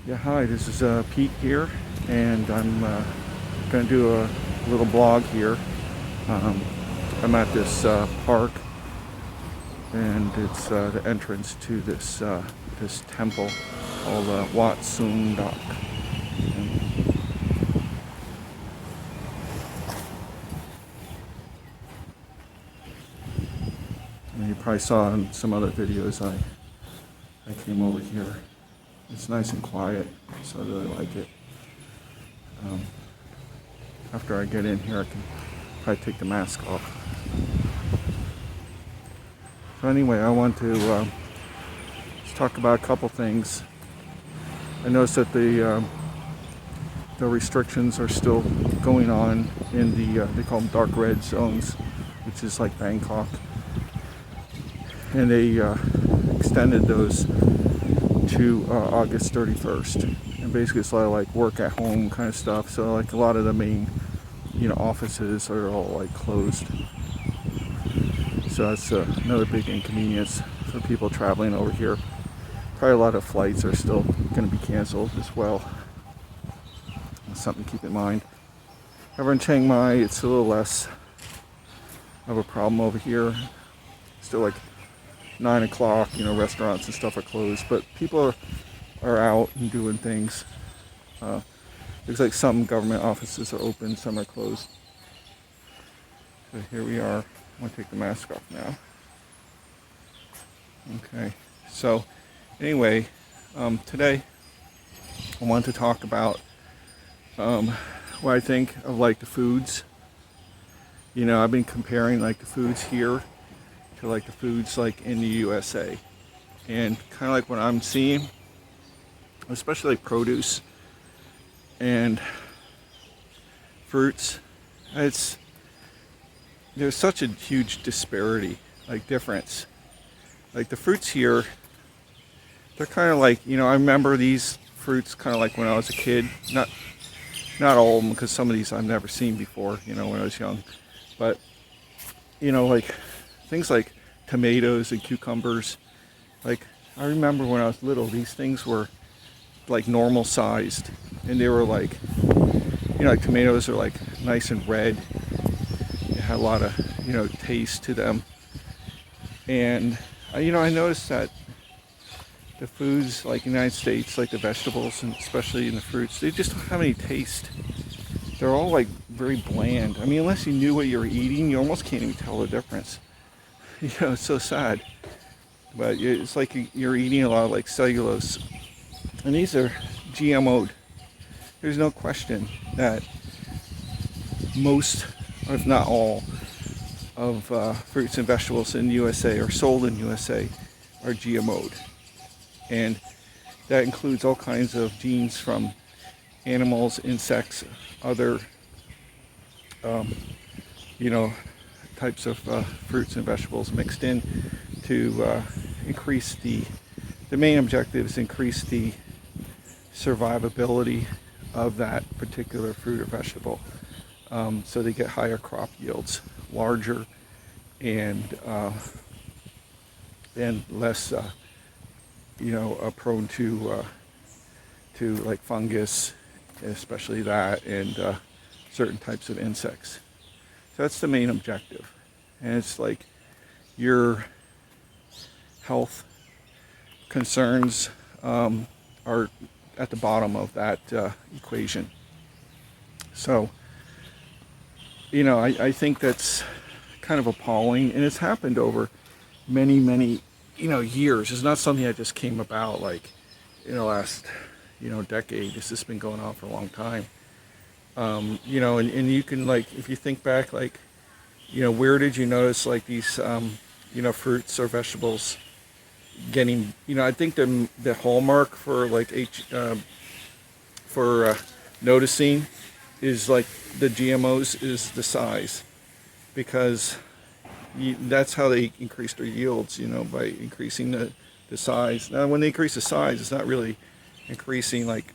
Yeah, hi, this is Pete here, and I'm going to do a little blog here. Um, I'm at this park, and it's the entrance to this temple called Wat Sung Dak. And you probably saw in some other videos I came over here. It's nice and quiet, so I really like it. Um, After I get in here, I can probably take the mask off. So anyway, I want to just talk about a couple things. I noticed that the restrictions are still going on in they call them dark red zones, which is like Bangkok, and they extended those to August 31st. And basically, it's a lot of like work at home kind of stuff. So like a lot of the main offices are all like closed. So that's another big inconvenience for people traveling over here. Probably a lot of flights are still going to be canceled as well. That's something to keep in mind. Over in Chiang Mai, it's a little less of a problem over here. Still like 9 o'clock, restaurants and stuff are closed, but people are out and doing things. Looks like some government offices are open, some are closed. So here we are. I'm going to take the mask off now. Okay, so anyway, today I want to talk about what I think of like the foods. I've been comparing like the foods here to like the foods like in the USA, and kind of like what I'm seeing, especially like produce and fruits. There's such a huge disparity, like difference. Like the fruits here, they're kind of like, I remember these fruits kind of like when I was a kid. Not all of them, because some of these I've never seen before, when I was young. But, like things like tomatoes and cucumbers. Like I remember when I was little, these things were like normal sized, and they were like, like tomatoes are like nice and red. They had a lot of, taste to them. And I noticed that the foods like in the United States, like the vegetables and especially in the fruits, they just don't have any taste. They're all like very bland. I mean, unless you knew what you were eating, you almost can't even tell the difference. It's so sad. But it's like you're eating a lot of like cellulose. And these are GMO'd. There's no question that most, if not all, of fruits and vegetables in USA or sold in USA are GMO'd. And that includes all kinds of genes from animals, insects, other, types of fruits and vegetables mixed in to increase the main objective is increase the survivability of that particular fruit or vegetable. So they get higher crop yields, larger, and less, prone to like fungus, especially that, and certain types of insects. So that's the main objective, and it's like your health concerns are at the bottom of that equation. So, I think that's kind of appalling, and it's happened over many, many, years. It's not something that just came about like in the last, decade. This has been going on for a long time. And you can like, if you think back, like, where did you notice like these, fruits or vegetables getting, I think the hallmark for like noticing is like the GMOs is the size, because that's how they increase their yields, by increasing the size. Now, when they increase the size, it's not really increasing like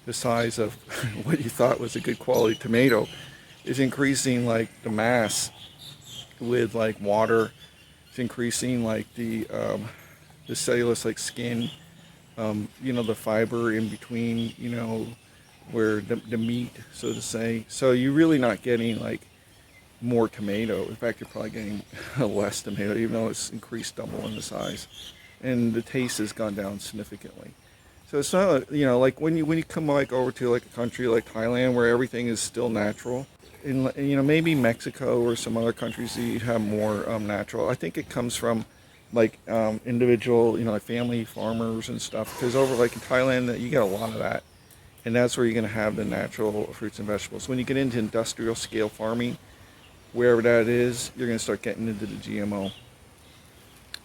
the size of what you thought was a good quality tomato. It's increasing like the mass with like water. It's increasing like the cellulose like skin the fiber in between, where the meat, so to say. So you're really not getting like more tomato. In fact, you're probably getting less tomato, even though it's increased double in the size, and the taste has gone down significantly. So it's not, like when you come like over to like a country like Thailand where everything is still natural. In maybe Mexico or some other countries you have more natural. I think it comes from like individual, like family farmers and stuff. Because over like in Thailand, you get a lot of that, and that's where you're going to have the natural fruits and vegetables. When you get into industrial scale farming, wherever that is, you're going to start getting into the GMO.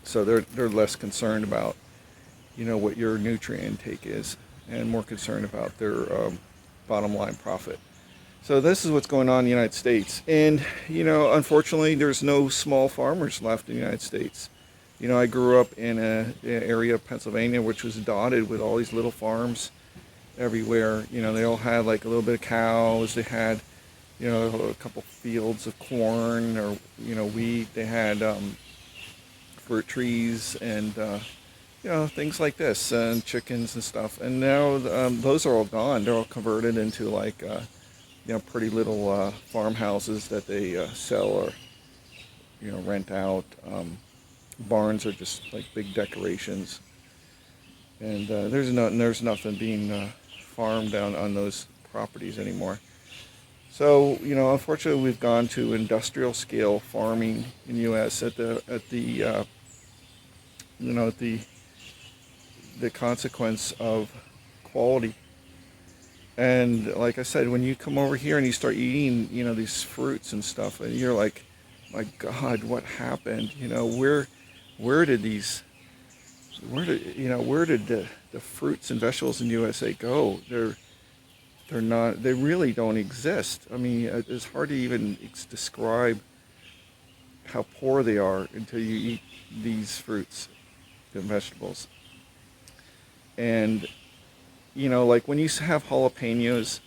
So they're less concerned about what your nutrient intake is, and more concerned about their bottom line profit. So this is what's going on in the United States, and unfortunately, there's no small farmers left in the United States. I grew up in an area of Pennsylvania which was dotted with all these little farms everywhere. They all had like a little bit of cows. They had a couple fields of corn or wheat. They had fruit trees and things like this, and chickens and stuff. And now those are all gone. They're all converted into like pretty little farmhouses that they sell or rent out. Barns are just like big decorations, and there's nothing being farmed down on those properties anymore. So unfortunately, we've gone to industrial scale farming in the U.S. at the consequence of quality. And like I said, when you come over here and you start eating, these fruits and stuff, and you're like, my God, what happened? Where did the fruits and vegetables in USA go? They're not. They really don't exist. I mean, it's hard to even describe how poor they are until you eat these fruits and vegetables. And like when you have jalapenos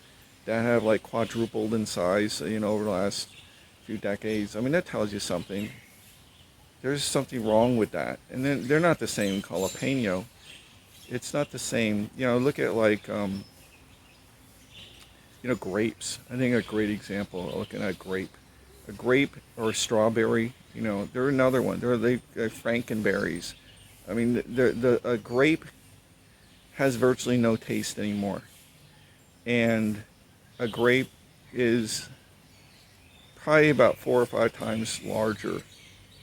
that have like quadrupled in size, over the last few decades, I mean, that tells you something. There's something wrong with that. And then they're not the same jalapeno. It's not the same. Look at like grapes. I think a great example of looking at a grape or a strawberry. They're another one. They're frankenberries. I mean, a grape has virtually no taste anymore, and a grape is probably about 4 or 5 times larger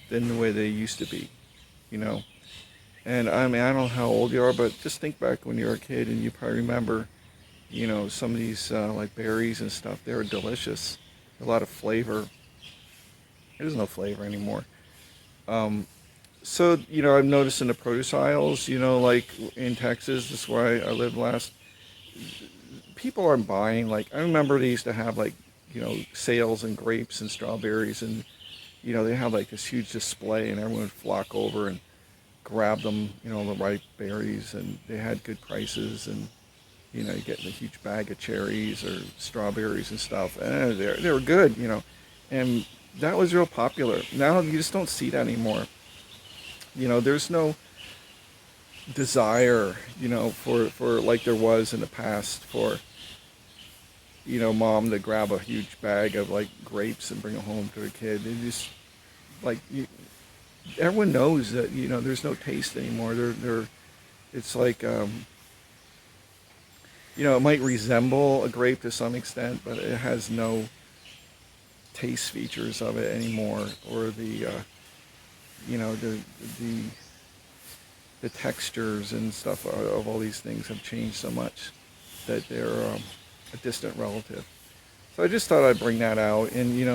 than the way they used to be. And I mean, I don't know how old you are, but just think back when you were a kid, and you probably remember some of these like berries and stuff. They were delicious, a lot of flavor. There's no flavor anymore. So I've noticed in the produce aisles, like in Texas, this is where I lived last, people aren't buying. Like, I remember they used to have like sales in grapes and strawberries, and they had like this huge display, and everyone would flock over and grab them, the ripe berries, and they had good prices. And you get a huge bag of cherries or strawberries and stuff, and they were good, and that was real popular. Now you just don't see that anymore. There's no desire, for like there was in the past for, mom to grab a huge bag of like grapes and bring it home to her kid. They just like everyone knows that there's no taste anymore. It's like it might resemble a grape to some extent, but it has no taste features of it anymore, or the the textures and stuff of all these things have changed so much that they're a distant relative. So I just thought I'd bring that out, and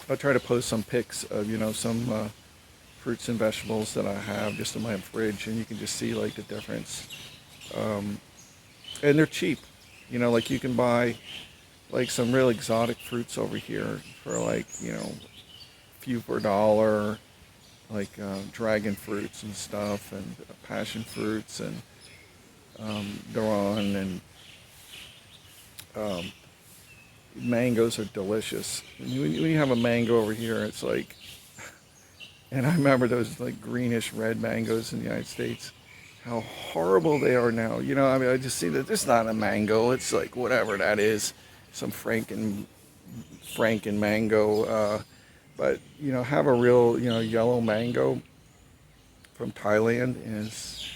I'll try to post some pics of some fruits and vegetables that I have just in my fridge, and you can just see like the difference. And they're cheap, like you can buy like some real exotic fruits over here for like few for $1, like dragon fruits and stuff, and passion fruits, and Duran, and mangoes are delicious. When you have a mango over here, it's like, and I remember those like greenish red mangoes in the United States, how horrible they are now. You know, I mean, I just see that it's not a mango. It's like whatever that is, some Franken mango. But you know, have a real, you know, yellow mango from Thailand is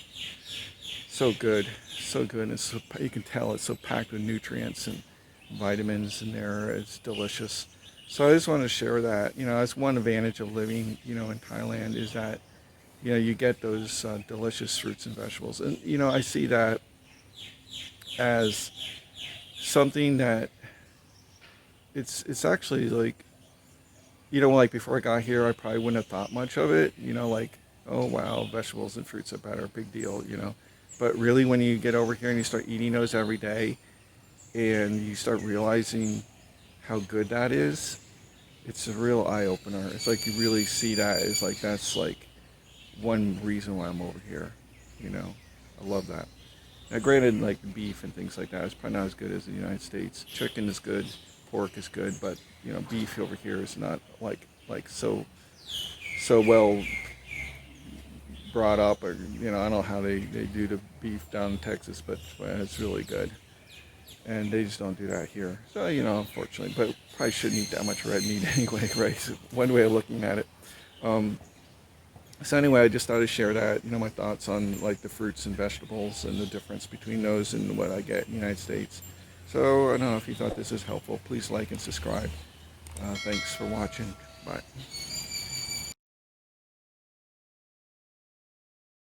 so good, so good. And it's so, you can tell it's so packed with nutrients and vitamins in there. It's delicious. So I just want to share that. You know, that's one advantage of living, you know, in Thailand is that, you know, you get those delicious fruits and vegetables. And you know, I see that as something that it's actually like, you know, like before I got here, I probably wouldn't have thought much of it. You know, like, oh wow, vegetables and fruits are better, big deal. You know, but really when you get over here and you start eating those every day, and you start realizing how good that is, it's a real eye opener. It's like you really see that as like that's like one reason why I'm over here. You know, I love that. Now, granted, like beef and things like that is probably not as good as the United States. Chicken is good, pork is good, but you know, beef over here is not like so well brought up, or you know, I don't know how they do the beef down in Texas, but it's really good. And they just don't do that here. So, you know, unfortunately, but probably shouldn't eat that much red meat anyway, right? So one way of looking at it. Um, so anyway, I just thought I'd share that, you know, my thoughts on like the fruits and vegetables and the difference between those and what I get in the United States. So I don't know if you thought this is helpful. Please like and subscribe. Thanks for watching. Bye.